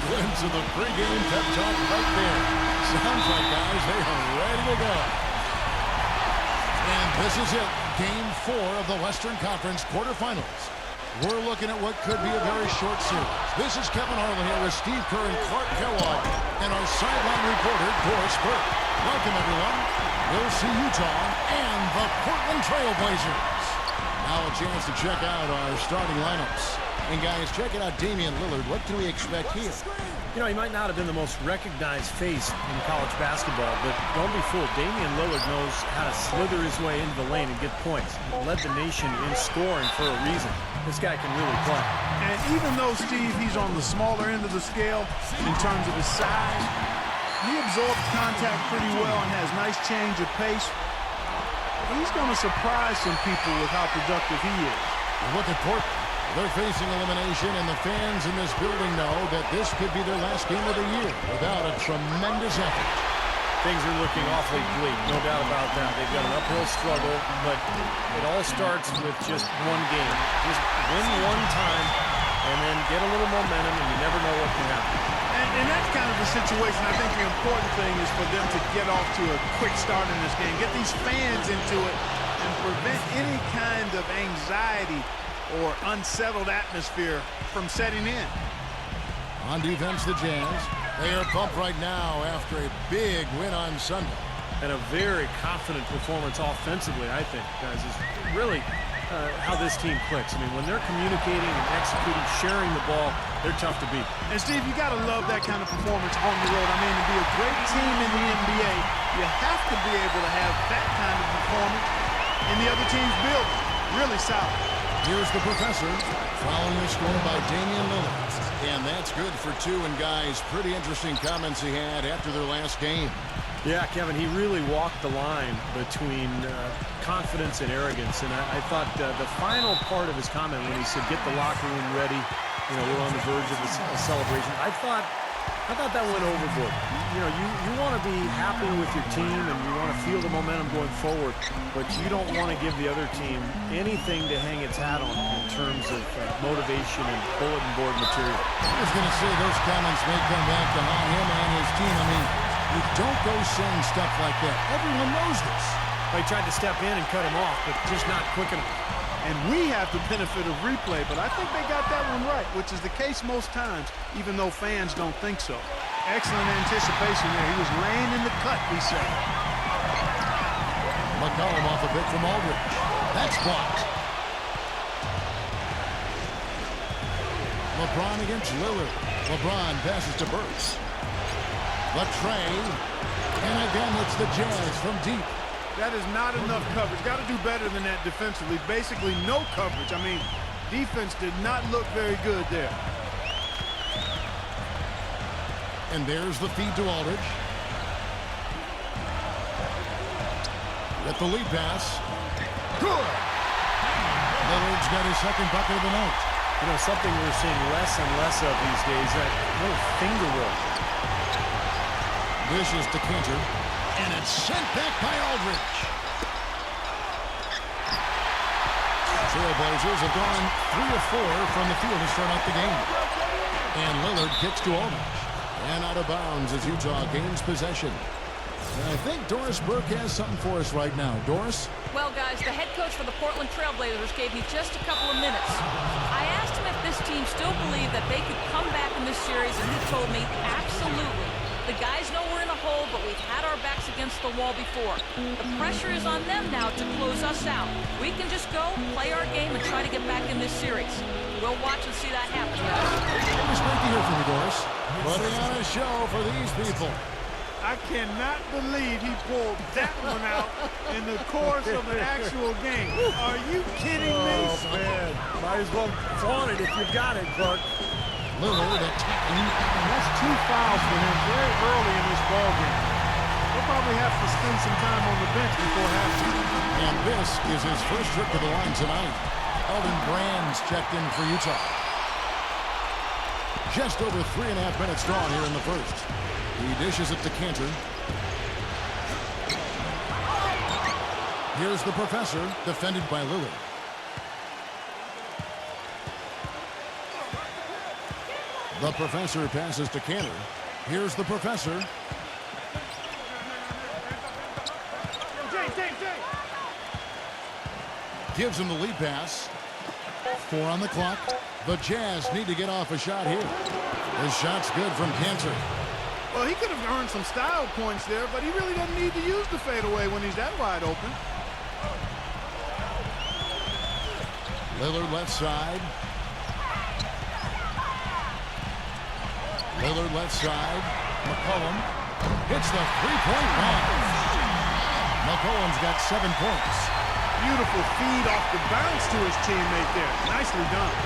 glimpse of the pregame pep talk right there. Sounds like, guys, they are ready to go. And this is it, Game 4 of the Western Conference quarterfinals. We're looking at what could be a very short series. This is Kevin Harlan here with Steve Kerr and Clark Kellogg and our sideline reporter, Doris Burke. Welcome, everyone. We'll see Utah and the Portland Trail Blazers. Now a chance to check out our starting lineups. And, guys, check it out, Damian Lillard. What can we expect here? You know, he might not have been the most recognized face in college basketball, but don't be fooled. Damian Lillard knows how to slither his way into the lane and get points. He led the nation in scoring for a reason. This guy can really play. And even though, Steve, he's on the smaller end of the scale in terms of his size, he absorbs contact pretty well and has nice change of pace. He's going to surprise some people with how productive he is. Look at Portland. They're facing elimination, and the fans in this building know that this could be their last game of the year without a tremendous effort. Things are looking awfully bleak, no doubt about that. They've got an uphill struggle, but it all starts with just one game. Just win one time, and then get a little momentum, and you never know what can happen. And that's kind of the situation. I think the important thing is for them to get off to a quick start in this game, get these fans into it, and prevent any kind of anxiety or unsettled atmosphere from setting in. On defense, the Jazz. They are pumped right now after a big win on Sunday. And a very confident performance offensively, I think, guys, is really how this team clicks. I mean, when they're communicating and executing, sharing the ball, they're tough to beat. And, Steve, you got to love that kind of performance on the road. I mean, to be a great team in the NBA, you have to be able to have that kind of performance in the other team's building. Really solid. Here's the professor, following the score by Damian Lillard. And that's good for two. And, guys, pretty interesting comments he had after their last game. Yeah, Kevin, he really walked the line between confidence and arrogance. And I thought the final part of his comment when he said, get the locker room ready, you know, we're on the verge of a celebration, I thought that went overboard. You know, you want to be happy with your team and you want to feel the momentum going forward, but you don't want to give the other team anything to hang its hat on in terms of motivation and bulletin board material. I was going to say those comments may come back to haunt him and his team. I mean, you don't go saying stuff like that. Everyone knows this. They tried to step in and cut him off, but just not quick enough. And we have the benefit of replay, but I think they got that one right, which is the case most times, even though fans don't think so. Excellent anticipation there. He was laying in the cut, we say. McCollum off a bit from Aldridge. That's blocked. LeBron against Lillard. LeBron passes to Burks. Latrey. And again, it's the Jazz from deep. That is not enough coverage. Got to do better than that defensively. Basically, no coverage. I mean, defense did not look very good there. And there's the feed to Aldridge. Get the lead pass. Good! Lillard's got his second bucket of the night. You know, something we're seeing less and less of these days, that little finger roll. This is to Cantor. And it's sent back by Aldridge. Trailblazers have gone 3 of 4 from the field to start out the game. And Lillard kicks to Aldridge. And out of bounds as Utah gains possession. And I think Doris Burke has something for us right now. Doris? Well, guys, the head coach for the Portland Trailblazers gave me just a couple of minutes. I asked him if this team still believed that they could come back in this series, and he told me absolutely. The guys know we're in a hole, but we've had our backs against the wall before. The pressure is on them now to close us out. We can just go, play our game, and try to get back in this series. We'll watch and see that happen, guys. It was great to hear from you, Doris. Putting on a show for these people. I cannot believe he pulled that one out in the course of an actual game. Are you kidding me? Oh, man. Might as well flaunt it if you've got it, Clark. Lillard attacking. That's 2 fouls for him very early in this ballgame. He'll probably have to spend some time on the bench before halftime. And this is his first trip to the line tonight. Elton Brand's checked in for Utah. Just over 3.5 minutes gone here in the first. He dishes it to Cantor. Here's the professor, defended by Lillard. The professor passes to Cantor. Here's the professor. Gives him the lead pass. 4 on the clock. The Jazz need to get off a shot here. His shot's good from Cantor. Well, he could have earned some style points there, but he really doesn't need to use the fadeaway when he's that wide open. Lillard left side. Lillard left side. McCollum hits the three-point line. McCollum's got 7 points. Beautiful feed off the bounce to his teammate there. Nicely done.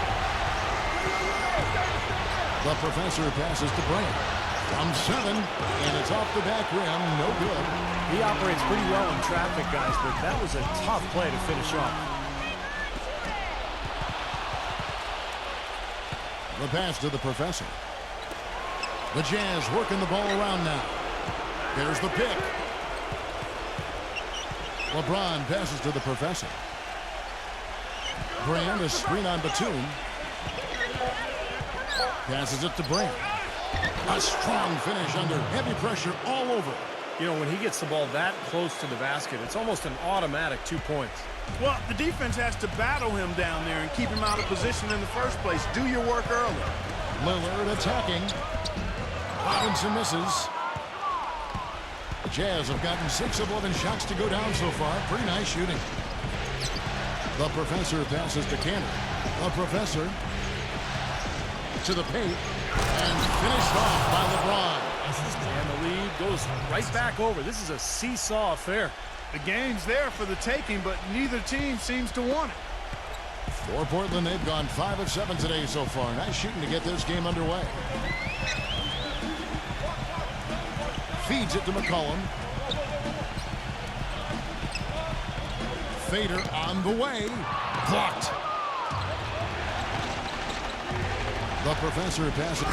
The professor passes to Brand. From 7, and it's off the back rim. No good. He operates pretty well in traffic, guys, but that was a tough play to finish off. The pass to the professor. The Jazz working the ball around now. There's the pick. LeBron passes to the professor. Brand, a screen on Batum. Passes it to Brand. A strong finish under heavy pressure all over. You know, when he gets the ball that close to the basket, it's almost an automatic 2 points. Well, the defense has to battle him down there and keep him out of position in the first place. Do your work early. Lillard attacking. Robinson misses. The Jazz have gotten 6 of 11 shots to go down so far. Pretty nice shooting. The professor passes to Cantor. The professor to the paint and finished off by LeBron. And the lead goes right back over. This is a seesaw affair. The game's there for the taking, but neither team seems to want it. For Portland, they've gone 5 of 7 today so far. Nice shooting to get this game underway. Feeds it to McCollum. Fader on the way. Blocked. The professor passes.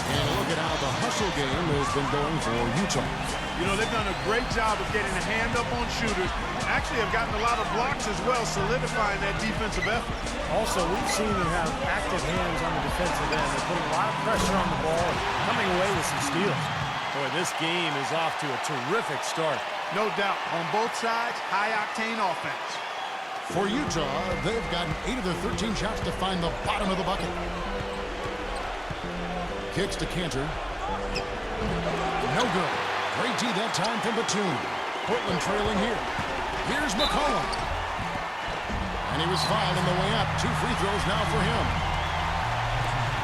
And look at how the hustle game has been going for Utah. You know, they've done a great job of getting a hand up on shooters. Actually, have gotten a lot of blocks as well, solidifying that defensive effort. Also, we've seen them have active hands on the defensive end. They're putting a lot of pressure on the ball and coming away with some steals. Boy, this game is off to a terrific start. No doubt. On both sides, high-octane offense. For Utah, they've gotten 8 of their 13 shots to find the bottom of the bucket. Kicks to Cantor. No good. Great D that time from Batum. Portland trailing here. Here's McCollum. And he was fouled on the way up. 2 free throws now for him.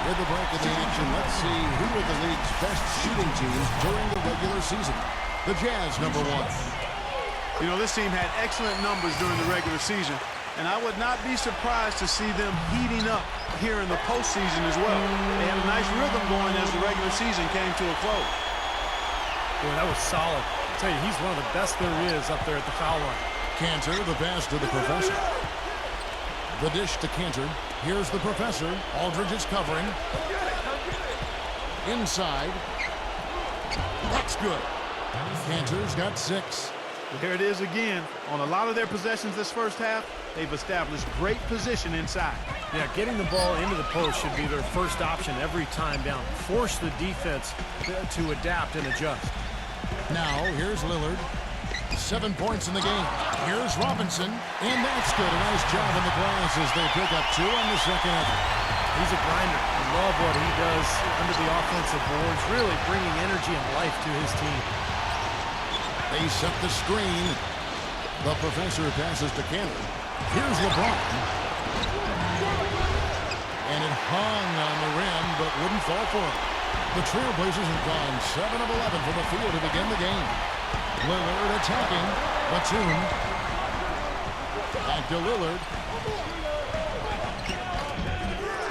With the break of the action, let's see who were the league's best shooting teams during the regular season. The Jazz, number 1. You know, this team had excellent numbers during the regular season, and I would not be surprised to see them heating up here in the postseason as well. They had a nice rhythm going as the regular season came to a close. Boy, that was solid. I'll tell you, he's one of the best there is up there at the foul line. Cantor, the pass to the professor. The dish to Cantor. Here's the professor. Aldridge is covering. Inside. That's good. Cantor's got 6. There it is again. On a lot of their possessions this first half, they've established great position inside. Yeah, getting the ball into the post should be their first option every time down. Force the defense to adapt and adjust. Now, here's Lillard. 7 points in the game. Here's Robinson, and that's good. A nice job in the glass as they pick up 2 on the second effort. He's a grinder. I love what he does under the offensive boards, really bringing energy and life to his team. They set the screen. The professor passes to Cantor. Here's LeBron. And it hung on the rim, but wouldn't fall for him. The Trailblazers have gone 7 of 11 from the field to begin the game. Lillard attacking. Batum. Back to Lillard.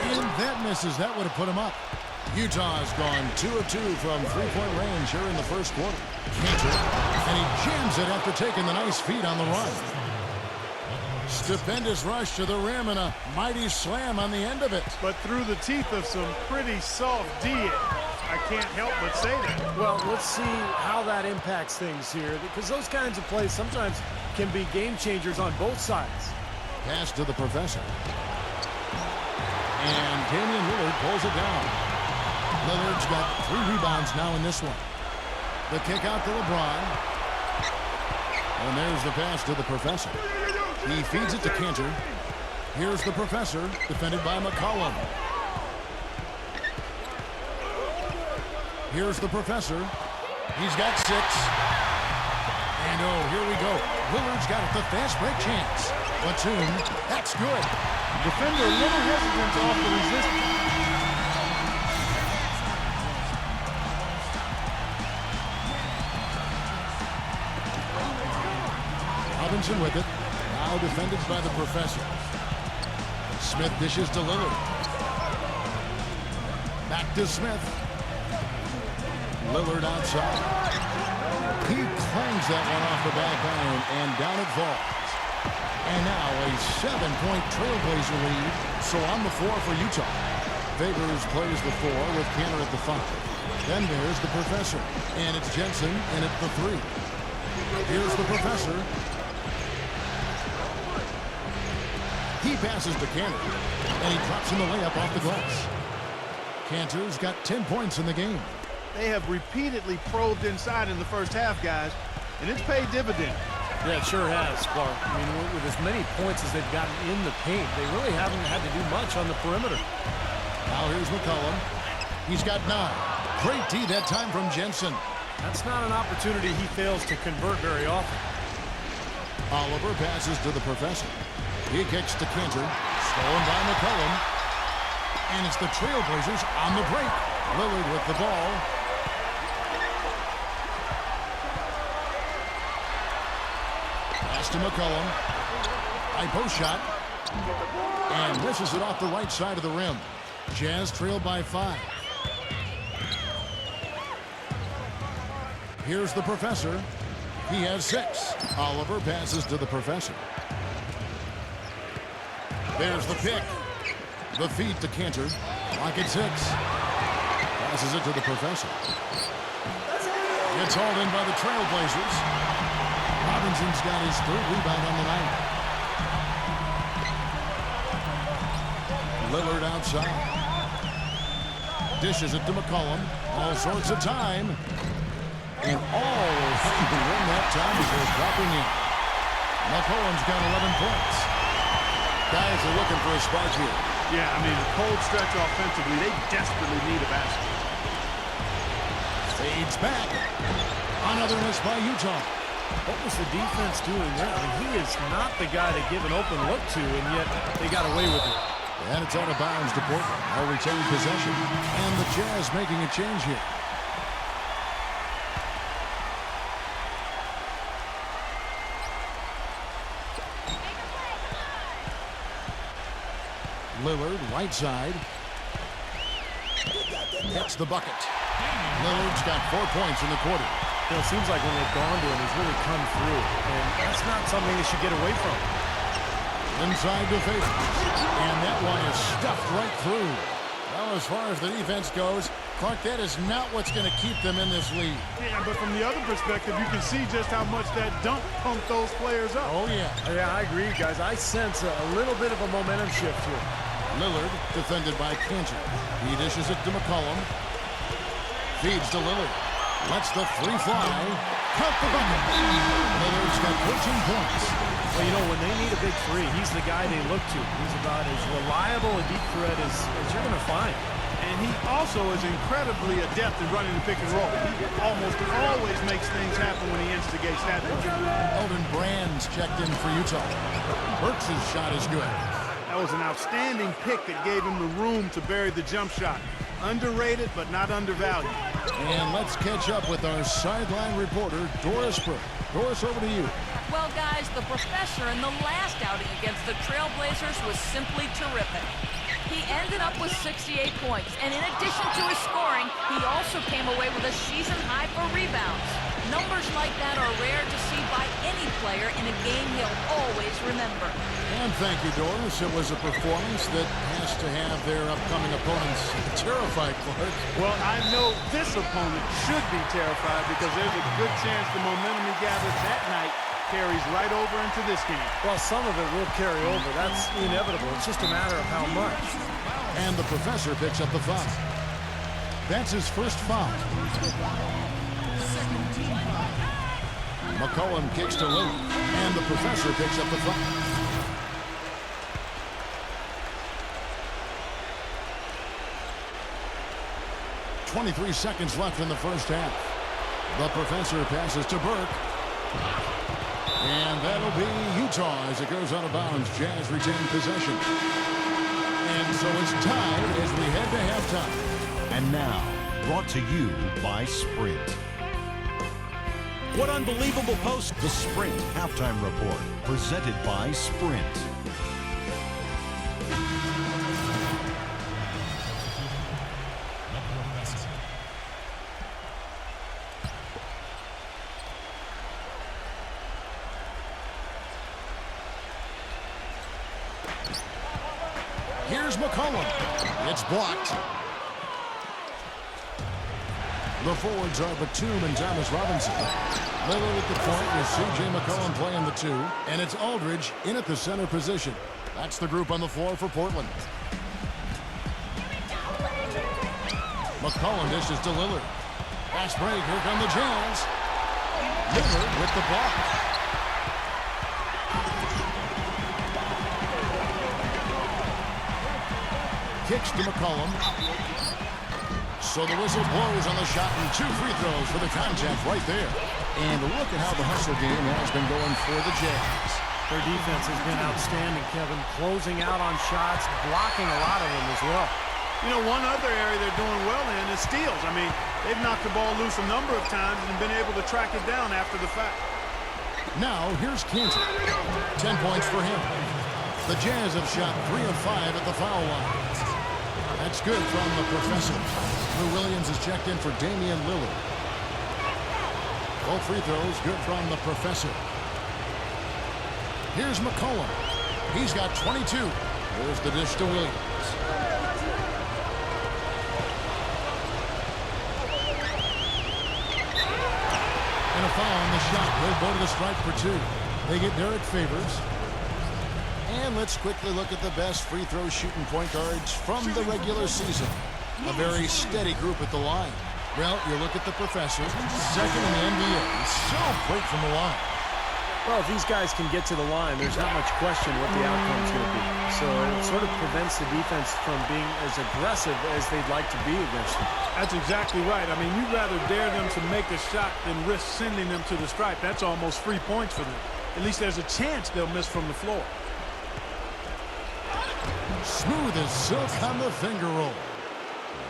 And that misses. That would have put him up. Utah's gone 2 of 2 from three-point range here in the first quarter. Cantor, and he jams it after taking the nice feed on the run. Stupendous rush to the rim and a mighty slam on the end of it. But through the teeth of some pretty soft D, I can't help but say that. Well, let's see how that impacts things here, because those kinds of plays sometimes can be game changers on both sides. Pass to the professor. And Damian Lillard pulls it down. Lillard's got 3 rebounds now in this one. The kick out to LeBron. And there's the pass to the professor. He feeds it to Cantor. Here's the professor, defended by McCollum. Here's the professor. He's got 6. And oh, here we go. Lillard's got it, the fast break chance. Batum, that's good. Defender a little hesitant off the resistance. Robinson with it. Now defended by the professor. Smith dishes to Lillard. Back to Smith. Lillard outside. He clangs that one off the back iron, and down it falls. And now a 7-point Trailblazer lead. So on the floor for Utah. Favors plays the 4 with Cantor at the 5. Then there's the professor. And it's Jensen in at the 3. Here's the professor. He passes to Cantor. And he drops in the layup off the glass. Cantor's got 10 points in the game. They have repeatedly probed inside in the first half, guys, and it's paid dividends. Yeah, it sure has, Clark. I mean, with as many points as they've gotten in the paint, they really haven't had to do much on the perimeter. Now here's McCollum. He's got 9. Great D that time from Jensen. That's not an opportunity he fails to convert very often. Oliver passes to the professor. He kicks to Cantor. Stolen by McCollum. And it's the Trailblazers on the break. Lillard with the ball. Pass to McCollum. High post shot. And misses it off the right side of the rim. Jazz trail by 5. Here's the professor. He has 6. Oliver passes to the professor. There's the pick. The feed to Cantor. Clock at 6. Passes it to the professor. Gets hauled in by the Trailblazers. Robinson's got his 3rd rebound on the night. Lillard outside. Dishes it to McCollum. All sorts of time. And all he can win that time is they're dropping in. McCollum's got 11 points. Guys are looking for a spark here. Yeah, I mean, a cold stretch offensively. They desperately need a basket. Fades back. Another miss by Utah. What was the defense doing there? I mean, he is not the guy to give an open look to, and yet they got away with it. And it's out of bounds to Portland. They'll retain possession. And the Jazz making a change here. Lillard, right side. That's the bucket. Lillard's got 4 points in the quarter. You know, it seems like when they've gone to him, he's really come through. And that's not something they should get away from. Inside the face. And that one is stuffed right through. Well, as far as the defense goes, Clark, that is not what's going to keep them in this lead. Yeah, but from the other perspective, you can see just how much that dunk pumped those players up. Oh, yeah. Yeah, I agree, guys. I sense a little bit of a momentum shift here. Lillard, defended by Cantor. He dishes it to McCollum. Feeds to Lillard. Lets the 3 fly. Count the bucket. Lillard's got 14 points. Well, you know, when they need a big 3, he's the guy they look to. He's about as reliable a deep threat as you're going to find. And he also is incredibly adept at running the pick and roll. He almost always makes things happen when he instigates that. Elton Brand's checked in for Utah. Burks' shot is good. That was an outstanding pick that gave him the room to bury the jump shot. Underrated, but not undervalued. And let's catch up with our sideline reporter, Doris Burke. Doris, over to you. Well, guys, the professor in the last outing against the Trailblazers was simply terrific. He ended up with 68 points, and in addition to his scoring, he also came away with a season high for rebounds. Numbers like that are rare to see by any player in a game he'll always remember. And thank you, Doris. It was a performance that has to have their upcoming opponents terrified, Clark. Well, I know this opponent should be terrified because there's a good chance the momentum he gathered that night carries right over into this game. Well, some of it will carry over. That's inevitable. It's just a matter of how much. And the professor picks up the foul. That's his first foul. McCollum kicks to Lillard. And the professor picks up the foul. 23 seconds left in the first half. The professor passes to Burke. And that'll be Utah as it goes out of bounds. Jazz retain possession. And so it's tied as we head to halftime. And now, brought to you by Sprint. What unbelievable post. The Sprint Halftime Report, presented by Sprint. Here's McCollum. It's blocked. The forwards are Batum and Thomas Robinson. Lillard at the point with C.J. McCollum playing the 2. And it's Aldridge in at the center position. That's the group on the floor for Portland. McCollum dishes to Lillard. Fast break. Here come the Jazz. Lillard with the block. Kicks to McCollum. So the whistle blows on the shot and 2 free throws for the contact right there. And look at how the hustle game has been going for the Jazz. Their defense has been outstanding, Kevin. Closing out on shots, blocking a lot of them as well. You know, one other area they're doing well in is steals. I mean, they've knocked the ball loose a number of times and been able to track it down after the fact. Now, here's Cantor. 10 points for him. The Jazz have shot 3 of 5 at the foul line. That's good from the professor. Lou Williams is checked in for Damian Lillard. Both free throws good from the professor. Here's McCollum. He's got 22. There's the dish to Williams. And a foul on the shot. They'll go to the stripe for 2. They get Derek Favors. And let's quickly look at the best free throw shooting point guards from the regular season. A very steady group at the line. Well, you look at the professor, second in the NBA. He's so great from the line. Well, if these guys can get to the line, there's not much question what the outcome's going to be. So it sort of prevents the defense from being as aggressive as they'd like to be against them. That's exactly right. I mean, you'd rather dare them to make a shot than risk sending them to the stripe. That's almost free points for them. At least there's a chance they'll miss from the floor. Smooth as silk on the finger roll.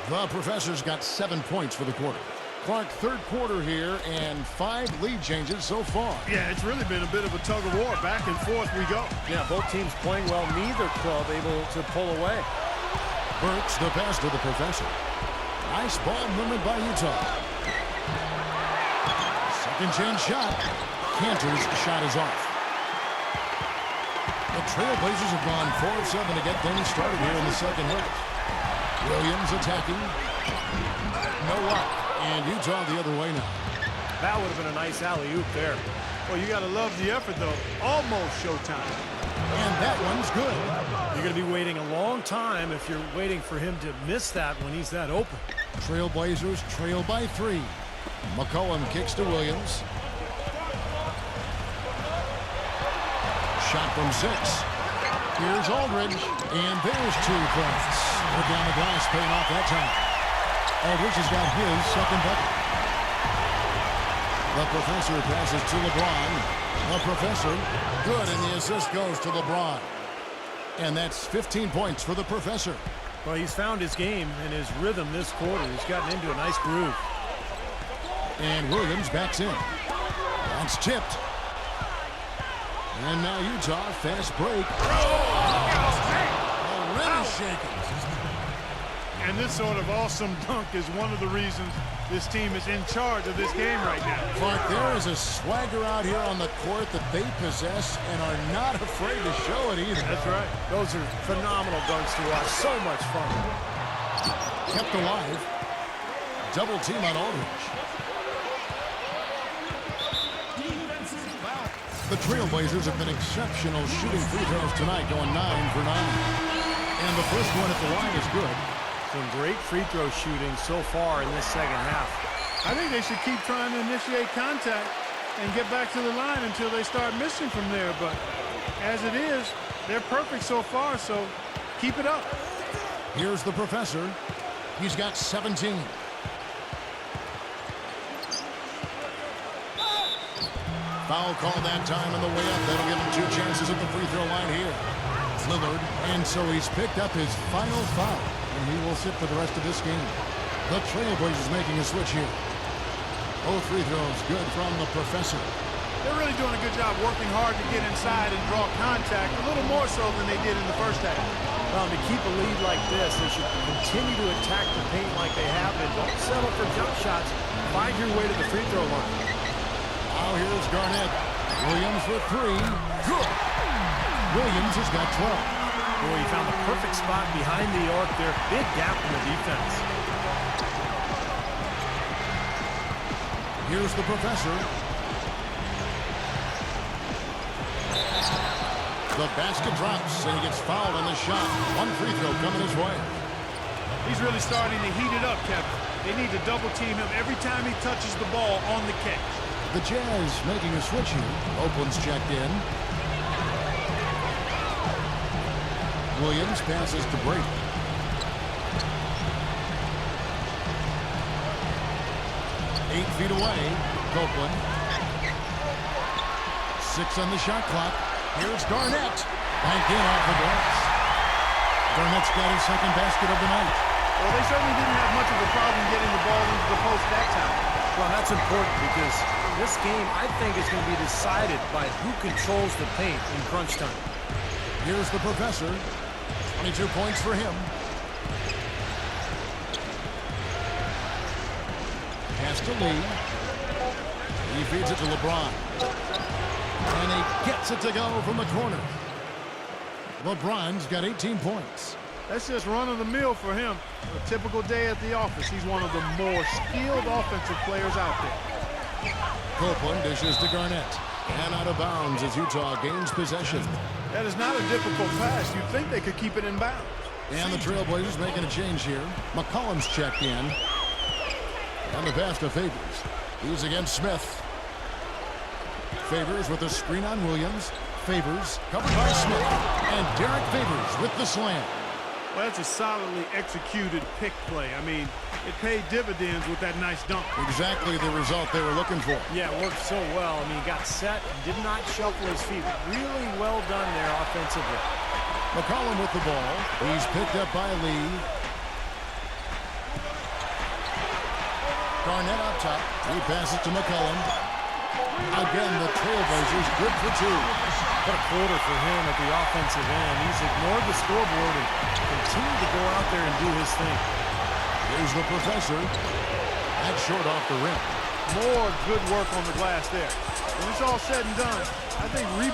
The professor's got 7 points for the quarter. Clark, third quarter here, and 5 lead changes so far. Yeah, it's really been a bit of a tug of war. Back and forth we go. Yeah, both teams playing well. Neither club able to pull away. Burks the pass to the professor. Nice ball movement by Utah. Second chance shot. Cantor's shot is off. The Trailblazers have gone 4 of 7 to get things started here in the second half. Williams attacking. No luck. And Utah the other way now. That would have been a nice alley-oop there. Well, you got to love the effort, though. Almost showtime. And that one's good. You're going to be waiting a long time if you're waiting for him to miss that when he's that open. Trailblazers trail by 3. McCollum kicks to Williams. Shot from 6. Here's Aldridge. And there's 2 points. Put down the glass, paying off that time. Aldridge has got his second bucket. The professor passes to LeBron. The professor, good, and the assist goes to LeBron. And that's 15 points for the professor. Well, he's found his game and his rhythm this quarter. He's gotten into a nice groove. And Williams backs in. That's tipped. And now Utah, fast break. Already shaking. And this sort of awesome dunk is one of the reasons this team is in charge of this game right now. Clark, there is a swagger out here on the court that they possess and are not afraid to show it either. That's right. Those are phenomenal dunks to watch. So much fun. Kept alive. Double team on Aldridge. The Trailblazers have been exceptional shooting free throws tonight, going 9 for 9. And the first one at the line is good. Some great free throw shooting so far in this second half. I think they should keep trying to initiate contact and get back to the line until they start missing from there. But as it is, they're perfect so far, so keep it up. Here's the professor. He's got 17. Foul call that time on the way up. That'll give him 2 chances at the free throw line here. Lillard, and so he's picked up his final foul, and he will sit for the rest of this game. The Trailblazers making a switch here. Both free throws good from the professor. They're really doing a good job working hard to get inside and draw contact, a little more so than they did in the first half. Well, to keep a lead like this, they should continue to attack the paint like they have and don't settle for jump shots. Find your way to the free throw line. Now here's Garnett. Williams with 3. Good. Williams has got 12. Boy, he found the perfect spot behind the arc there. Big gap in the defense. Here's the professor. The basket drops, and he gets fouled on the shot. 1 free throw coming his way. He's really starting to heat it up, Kevin. They need to double team him every time he touches the ball on the catch. The Jazz making a switch here. Oakland's checked in. Williams passes to Brady. Eight feet away. Copeland. 6 on the shot clock. Here's Garnett. Banked in off the glass. Garnett's got his second basket of the night. Well, they certainly didn't have much of a problem getting the ball into the post that time. Well, that's important because this game, I think, is going to be decided by who controls the paint in crunch time. Here's the professor. 22 points for him. Pass to Lee. He feeds it to LeBron. And he gets it to go from the corner. LeBron's got 18 points. That's just run-of-the-mill for him. A typical day at the office. He's one of the more skilled offensive players out there. Copeland dishes to Garnett. And out of bounds as Utah gains possession. That is not a difficult pass. You'd think they could keep it in bounds. And the Trailblazers making a change here. McCollum's checked in. And the pass to Favors. He's against Smith. Favors with a screen on Williams. Favors covered by Smith. And Derek Favors with the slam. Well, that's a solidly executed pick play. I mean, it paid dividends with that nice dunk. Exactly the result they were looking for. Yeah, it worked so well. I mean, he got set, did not shuffle his feet. Really well done there offensively. McCollum with the ball. He's picked up by Lee. Garnett up top. He passes to McCollum. Again, the Trailblazers good for 2. What a quarter for him at the offensive end. He's ignored the scoreboard and continued to go out there and do his thing. Here's the professor. That's short off the rim. More good work on the glass there. When it's all said and done, I think